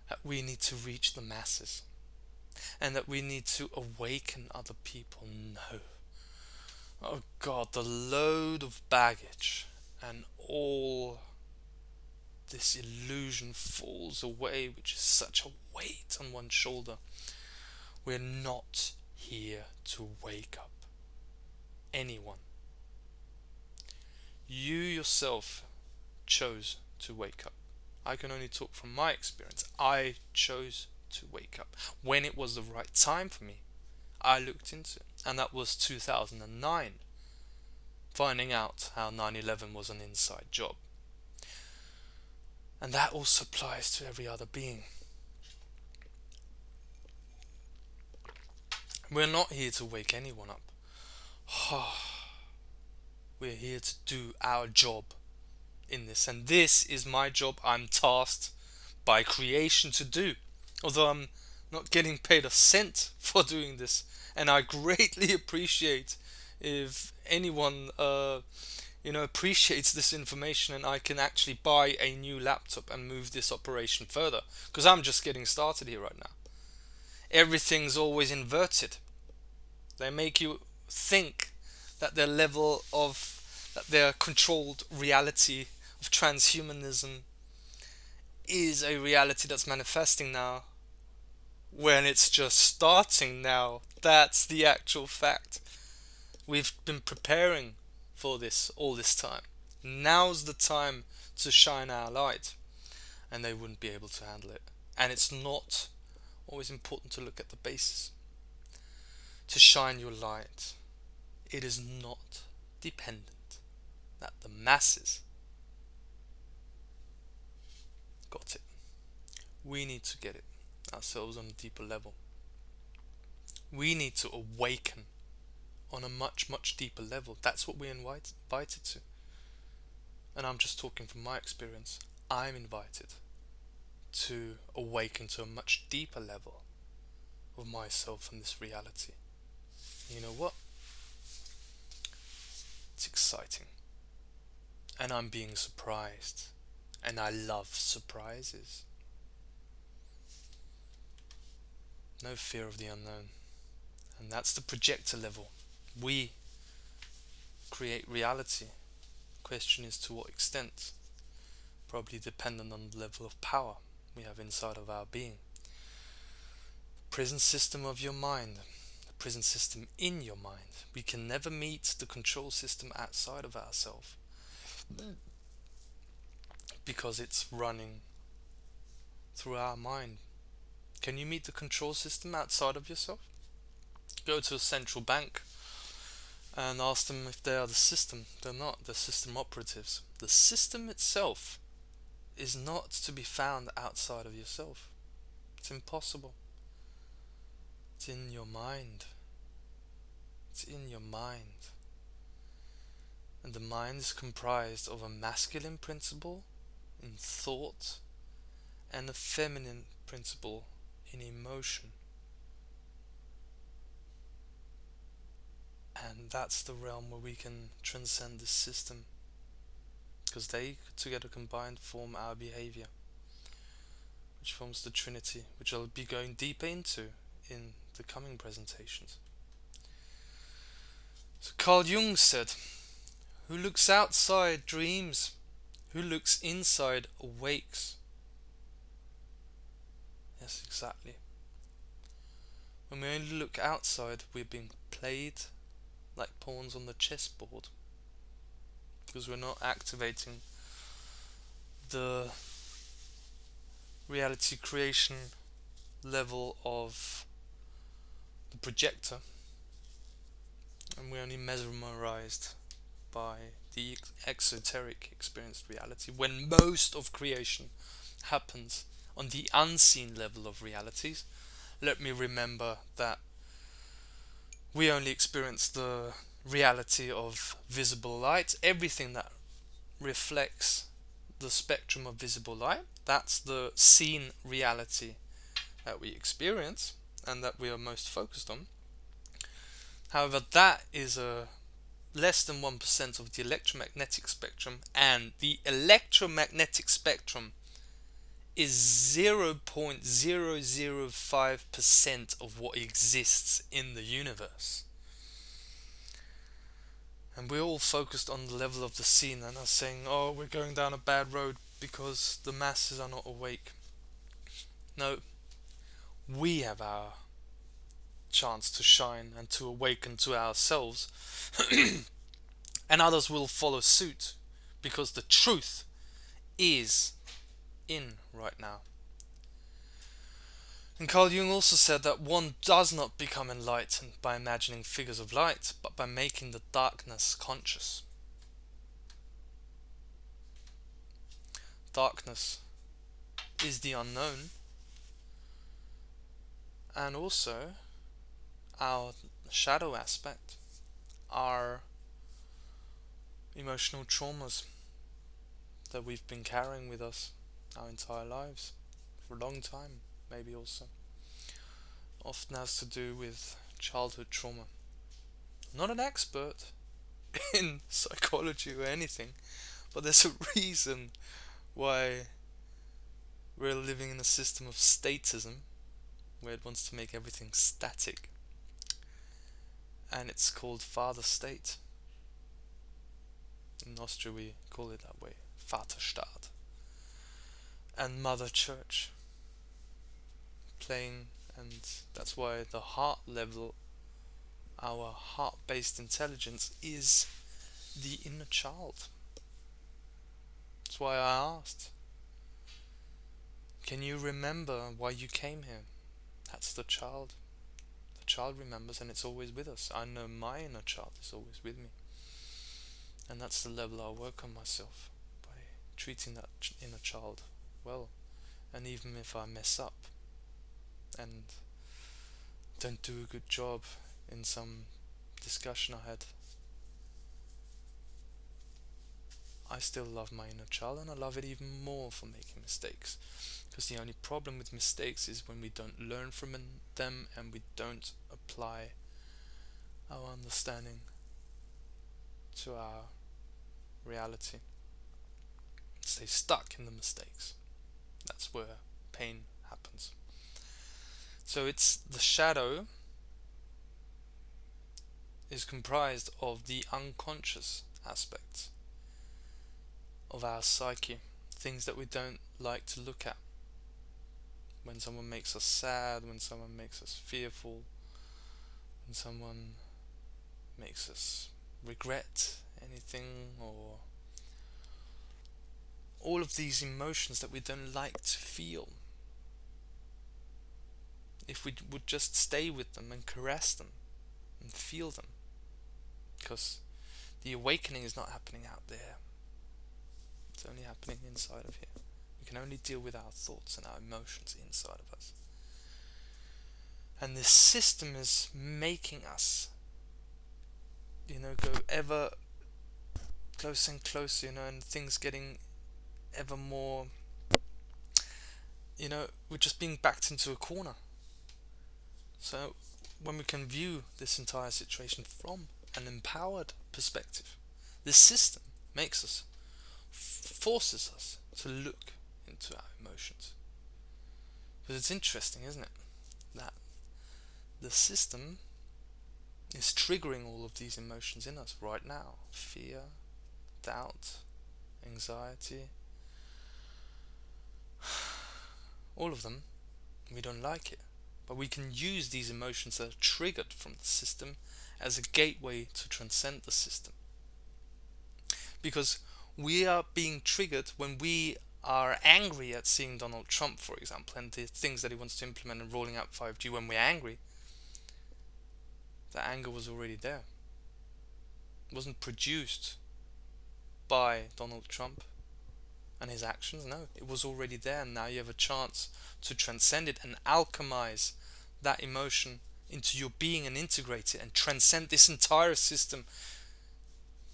That we need to reach the masses. And that we need to awaken other people. No. Oh God, the load of baggage and all this illusion falls away, which is such a weight on one's shoulder. We're not here to wake up anyone. You yourself chose to wake up. I can only talk from my experience. I chose to wake up when it was the right time for me. I looked into it, and that was 2009, finding out how 9/11 was an inside job. And that also applies to every other being. We're not here to wake anyone up. We're here to do our job in this, and this is my job. I'm tasked by creation to do, although I'm not getting paid a cent for doing this, and I greatly appreciate if anyone appreciates this information and I can actually buy a new laptop and move this operation further, because I'm just getting started here right now. Everything's always inverted. They make you think that their controlled reality of transhumanism is a reality that's manifesting now, when it's just starting now. That's the actual fact. We've been preparing for this all this time. Now's the time to shine our light, and they wouldn't be able to handle it. And it's not always important to look at the basis. To shine your light, it is not dependent that the masses got it. We need to get it ourselves on a deeper level. We need to awaken on a much, much deeper level. That's what we're invited to. And I'm just talking from my experience. I'm invited to awaken to a much deeper level of myself and this reality. You know what? It's exciting. And I'm being surprised. And I love surprises. No fear of the unknown. And that's the projector level. We create reality. The question is to what extent. Probably dependent on the level of power we have inside of our being. Prison system of your mind. The prison system in your mind. We can never meet the control system outside of ourselves, because it's running through our mind. Can you meet the control system outside of yourself? Go to a central bank and ask them if they are the system. They're not. They're system operatives. The system itself is not to be found outside of yourself. It's impossible. It's in your mind. It's in your mind. And the mind is comprised of a masculine principle in thought and a feminine principle in emotion. And that's the realm where we can transcend this system, because they together combined form our behavior, which forms the Trinity, which I'll be going deeper into in the coming presentations. So Carl Jung said, "Who looks outside dreams, who looks inside awakes." Yes, exactly. When we only look outside, we're being played like pawns on the chessboard, because we're not activating the reality creation level of the projector, and we're only mesmerized by the exoteric experienced reality, when most of creation happens on the unseen level of realities. Let me remember that we only experience the reality of visible light. Everything that reflects the spectrum of visible light, that's the seen reality that we experience and that we are most focused on. However, that is a less than 1% of the electromagnetic spectrum, and the electromagnetic spectrum is 0.005% of what exists in the universe. And we're all focused on the level of the seen and are saying, oh, we're going down a bad road because the masses are not awake. No, we have our chance to shine and to awaken to ourselves, and others will follow suit, because the truth is in right now. And Carl Jung also said that one does not become enlightened by imagining figures of light, but by making the darkness conscious. Darkness is the unknown, and also our shadow aspect, our emotional traumas that we've been carrying with us our entire lives, for a long time, maybe also. Often has to do with childhood trauma. I'm not an expert in psychology or anything, but there's a reason why we're living in a system of statism, where it wants to make everything static, and it's called Father State. In Austria we call it that way, Vaterstaat, and Mother Church playing, and that's why the heart level, our heart-based intelligence, is the inner child. That's why I asked, can you remember why you came here? That's the child. The child remembers, and it's always with us. I know my inner child is always with me, and that's the level I work on myself, by treating that inner child well. And even if I mess up and don't do a good job in some discussion I had, I still love my inner child, and I love it even more for making mistakes. Because the only problem with mistakes is when we don't learn from them and we don't apply our understanding to our reality. Stay stuck in the mistakes. That's where pain happens. So it's the shadow is comprised of the unconscious aspects of our psyche, things that we don't like to look at. When someone makes us sad, when someone makes us fearful, when someone makes us regret anything, or all of these emotions that we don't like to feel. If we would just stay with them and caress them and feel them, because the awakening is not happening out there, it's only happening inside of here. We can only deal with our thoughts and our emotions inside of us. And this system is making us, go ever closer and closer, and things getting ever more, we're just being backed into a corner. So when we can view this entire situation from an empowered perspective. This system makes us, forces us to look into our emotions. Because it's interesting, isn't it? That the system is triggering all of these emotions in us right now. Fear, doubt, anxiety, all of them. We don't like it. But we can use these emotions that are triggered from the system as a gateway to transcend the system. Because we are being triggered when we are angry at seeing Donald Trump, for example, and the things that he wants to implement and rolling out 5G. When we're angry, the anger was already there. It wasn't produced by Donald Trump and his actions. No, it was already there, and now you have a chance to transcend it and alchemize that emotion into your being and integrate it and transcend this entire system.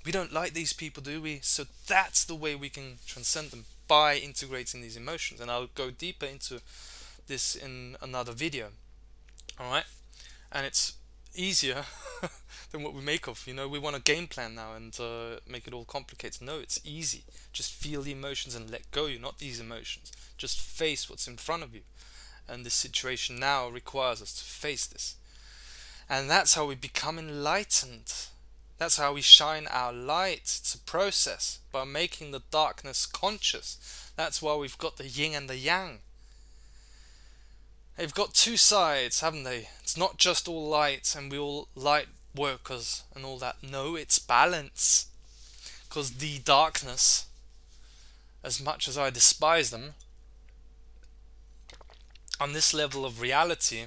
We don't like these people, do we? So that's the way we can transcend them, by integrating these emotions. And I'll go deeper into this in another video. Alright? And it's easier than what we make of. We want a game plan now and make it all complicated. No, it's easy. Just feel the emotions and let go. You're not these emotions. Just face what's in front of you. And this situation now requires us to face this. And that's how we become enlightened. That's how we shine our light to process, by making the darkness conscious. That's why we've got the yin and the yang. They've got two sides, haven't they? It's not just all light and we all light workers and all that. No, it's balance. Because the darkness, as much as I despise them, on this level of reality,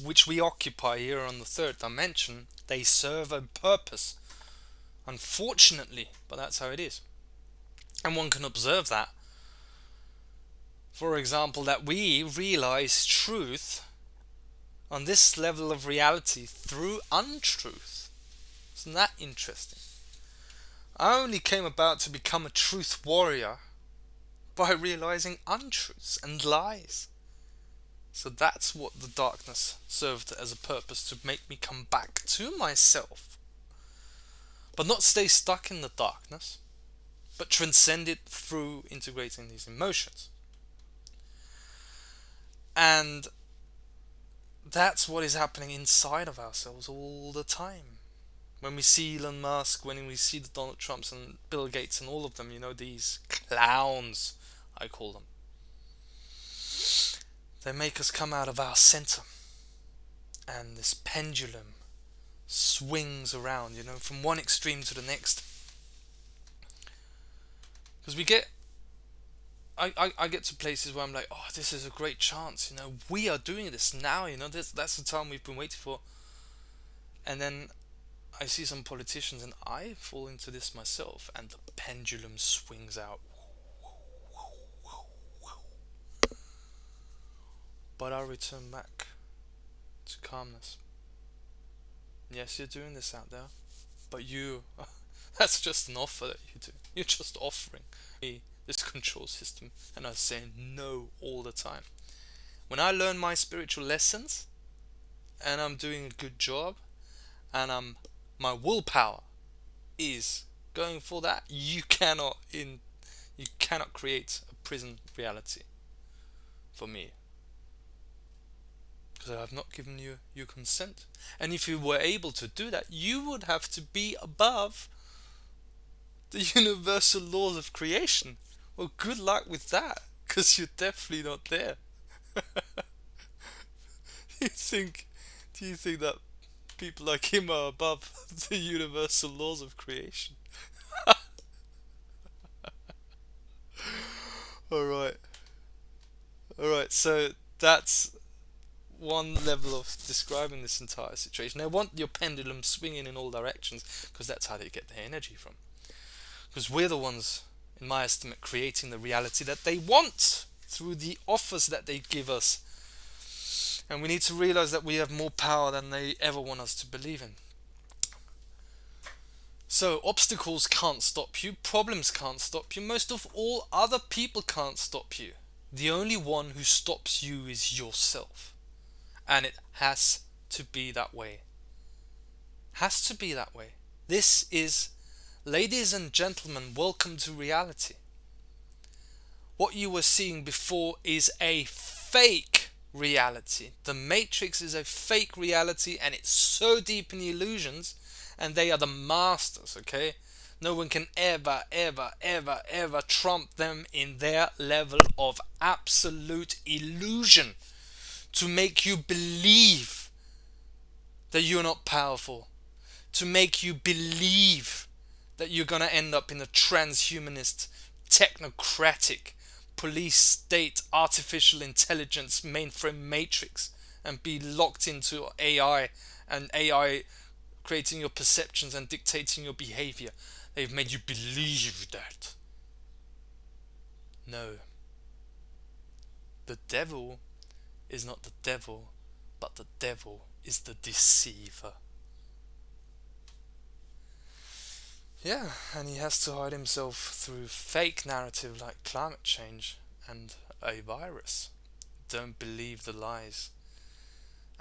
which we occupy here on the third dimension, they serve a purpose. Unfortunately, but that's how it is. And one can observe that. For example, that we realize truth on this level of reality through untruth. Isn't that interesting? I only came about to become a truth warrior by realizing untruths and lies. So that's what the darkness served as a purpose, to make me come back to myself. But not stay stuck in the darkness, but transcend it through integrating these emotions. And that's what is happening inside of ourselves all the time. When we see Elon Musk, when we see the Donald Trumps and Bill Gates and all of them, these clowns, I call them. They make us come out of our center. And this pendulum swings around, from one extreme to the next. Because I get to places where I'm like, oh, this is a great chance, we are doing this now, that's the time we've been waiting for. And then I see some politicians and I fall into this myself, and the pendulum swings out. But I return back to calmness. Yes, you're doing this out there, but that's just an offer that you do. You're just offering me this control system, and I'm saying no all the time. When I learn my spiritual lessons, and I'm doing a good job, and my willpower is going for that, you cannot create a prison reality for me. Because I have not given you your consent. And if you were able to do that, you would have to be above the universal laws of creation. Well, good luck with that, because you're definitely not there. Do you think that people like him are above the universal laws of creation? Alright, so that's one level of describing this entire situation. I want your pendulum swinging in all directions, because that's how they get their energy from. Because we're the ones, in my estimate, creating the reality that they want through the offers that they give us. And we need to realize that we have more power than they ever want us to believe in. So obstacles can't stop you, problems can't stop you, most of all other people can't stop you. The only one who stops you is yourself. And it has to be that way. Has to be that way. This is, ladies and gentlemen, welcome to reality. What you were seeing before is a fake reality. The Matrix is a fake reality, and it's so deep in the illusions, and they are the masters, okay? No one can ever, ever, ever, ever trump them in their level of absolute illusion to make you believe that you're not powerful, to make you believe that you're gonna end up in a transhumanist, technocratic, police state, artificial intelligence, mainframe matrix and be locked into AI, and AI creating your perceptions and dictating your behavior. They've made you believe that. No. The devil is not the devil, but the devil is the deceiver. Yeah, and he has to hide himself through fake narrative like climate change and a virus. Don't believe the lies.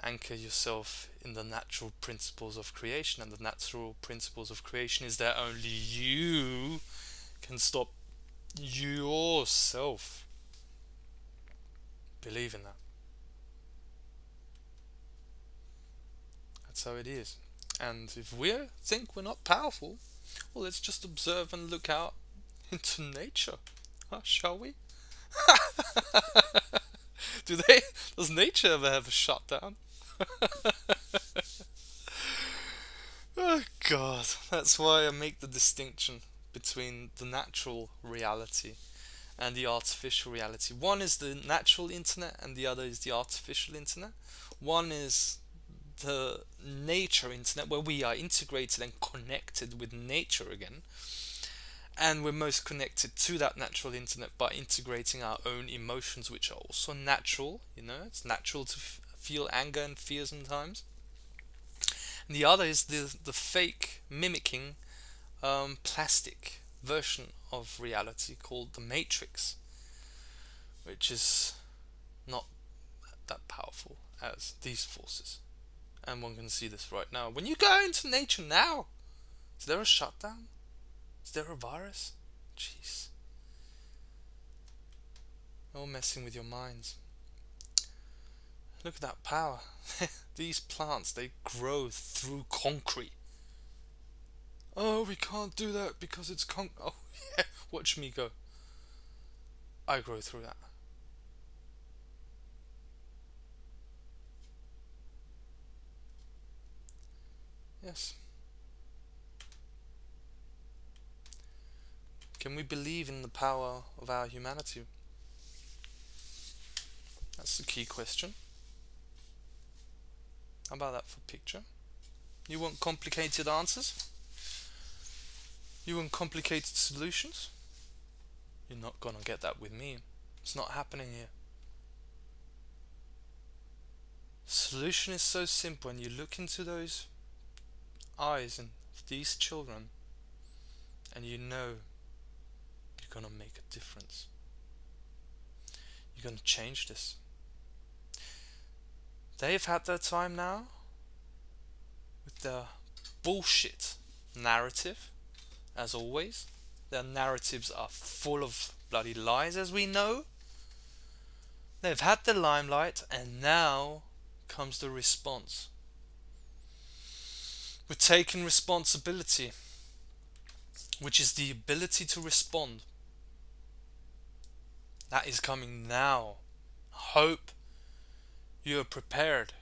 Anchor yourself in the natural principles of creation, and the natural principles of creation is that only you can stop yourself. Believe in that. That's how it is. And if we think we're not powerful, well, let's just observe and look out into nature, shall we? Do they? Does nature ever have a shutdown? Oh God, that's why I make the distinction between the natural reality and the artificial reality. One is the natural internet and the other is the artificial internet. One is the nature internet, where we are integrated and connected with nature again, and we're most connected to that natural internet by integrating our own emotions, which are also natural. It's natural to feel anger and fear sometimes. And the other is the fake mimicking plastic version of reality called the Matrix, which is not that powerful as these forces. And one can see this right now. When you go into nature now, is there a shutdown? Is there a virus? Jeez. All messing with your minds. Look at that power. These plants, they grow through concrete. Oh, we can't do that because it's oh, yeah, watch me go. I grow through that. Yes. Can we believe in the power of our humanity? That's the key question. How about that for picture? You want complicated answers? You want complicated solutions? You're not gonna get that with me. It's not happening here. The solution is so simple, and you look into those eyes and these children, and you know you're gonna make a difference. You're gonna change this. They've had their time now with their bullshit narrative, as always. Their narratives are full of bloody lies, as we know. They've had the limelight, and now comes the response. We're taking responsibility, which is the ability to respond. That is coming now. Hope you are prepared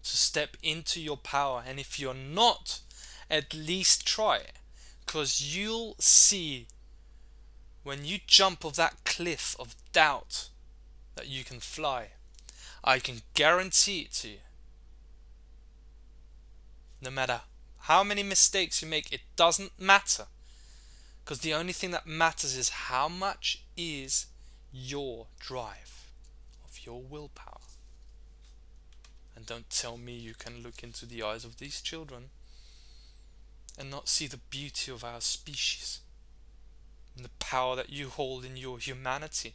to step into your power, and if you're not, at least try it, because you'll see when you jump off that cliff of doubt that you can fly. I can guarantee it to you. No matter how many mistakes you make, it doesn't matter, because the only thing that matters is how much is your drive of your willpower. And don't tell me you can look into the eyes of these children and not see the beauty of our species and the power that you hold in your humanity.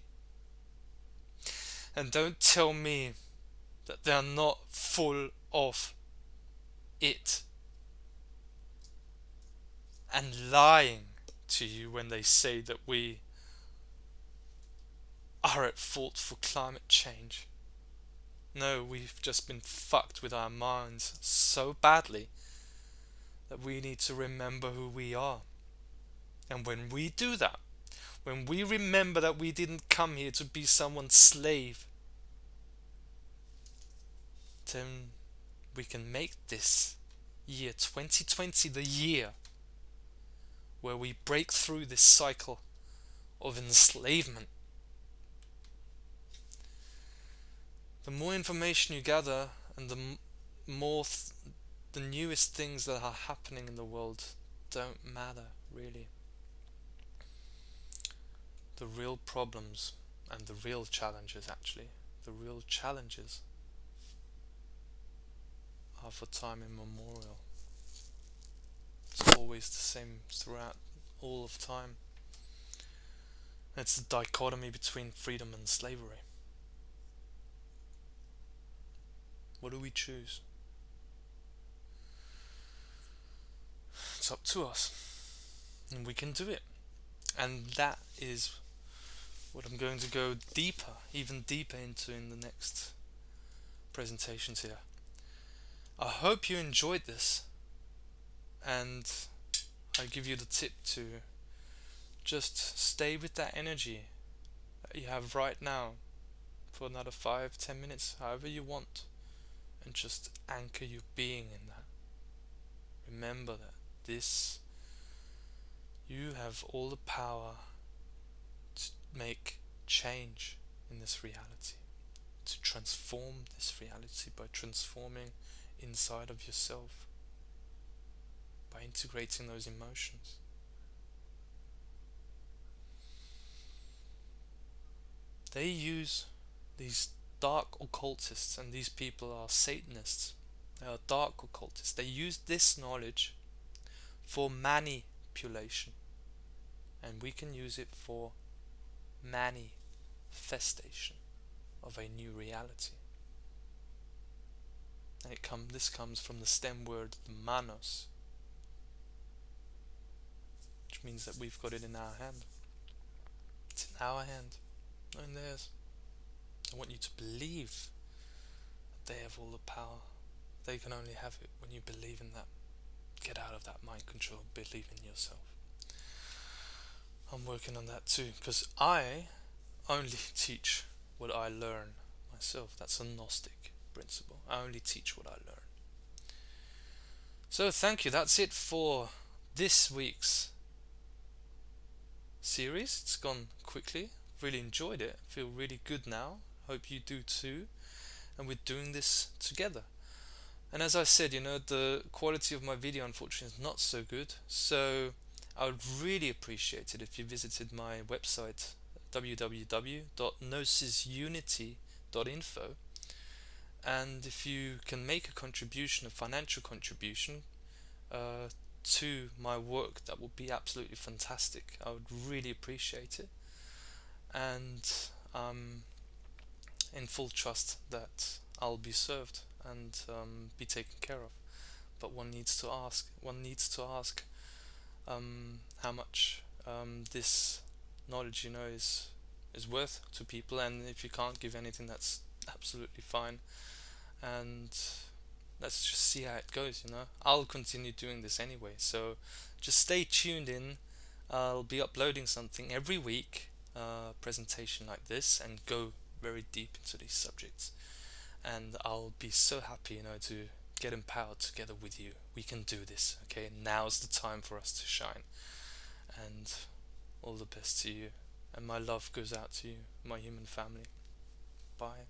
And don't tell me that they are not full of it. and lying to you when they say that we are at fault for climate change. No, we've just been fucked with our minds so badly that we need to remember who we are. And when we do that, when we remember that we didn't come here to be someone's slave, then we can make this year 2020 the year where we break through this cycle of enslavement. The more information you gather and the newest things that are happening in the world don't matter really. The real problems and the real challenges, actually, the real challenges are for time immemorial. It's always the same throughout all of time. It's the dichotomy between freedom and slavery. What do we choose? It's up to us, and we can do it. And that is what I'm going to go deeper, even deeper into in the next presentations here. I hope you enjoyed this, and I give you the tip to just stay with that energy that you have right now for another 5-10 minutes, however you want, and just anchor your being in that. Remember that you have all the power to make change in this reality, to transform this reality by transforming inside of yourself, by integrating those emotions. They use these dark occultists, and these people are Satanists. They are dark occultists. They use this knowledge for manipulation, and we can use it for manifestation of a new reality. And this comes from the stem word manos, which means that we've got it in our hand. It's in our hand, not in theirs. I want you to believe that they have all the power. They can only have it when you believe in that. Get out of that mind control, believe in yourself. I'm working on that too, because I only teach what I learn myself. That's a Gnostic principle. I only teach what I learn. So thank you. That's it for this week's series. It's gone quickly. Really enjoyed it. Feel really good now. Hope you do too. And we're doing this together. And as I said, the quality of my video unfortunately is not so good. So I would really appreciate it if you visited my website www.gnosisunity.info, and if you can make a contribution, a financial contribution to my work, that would be absolutely fantastic. I would really appreciate it, and in full trust that I'll be served and be taken care of. But one needs to ask how much this knowledge is worth to people, and if you can't give anything, that's absolutely fine, and let's just see how it goes. I'll continue doing this anyway, so just stay tuned in. I'll be uploading something every week, presentation like this, and go very deep into these subjects, and I'll be so happy to get empowered together with you. We can do this. Okay, now's the time for us to shine, and all the best to you, and my love goes out to you, my human family. Bye.